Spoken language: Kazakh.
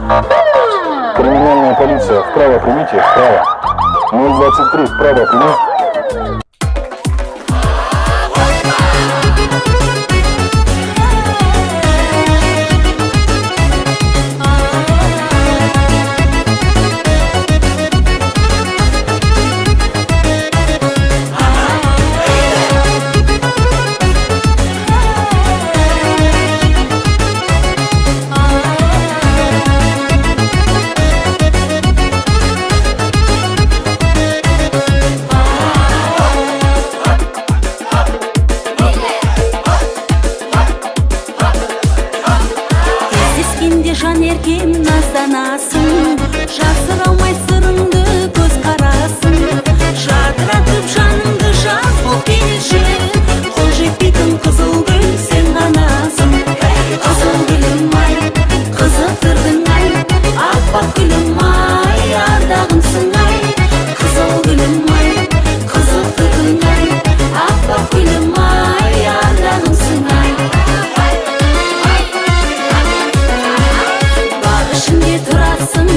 Криминальная полиция, вправо примите, вправо. 023, вправо прими. Жан еркем назданасың, жасыра алмай сырыңды көз қарасың. Жадыратып жаныңды жаз болып келші, қол жетпейтін қызыл гүл сен ғанасың. Қызыл гүлім ай, қызықтырдың ай, аппақ гүлім ай, ардағымсың ай. Қызыл гүлім ай, қызықтырдың ай, аппақ гүлім ай, ардағымсың ай. Ішінде тұрасың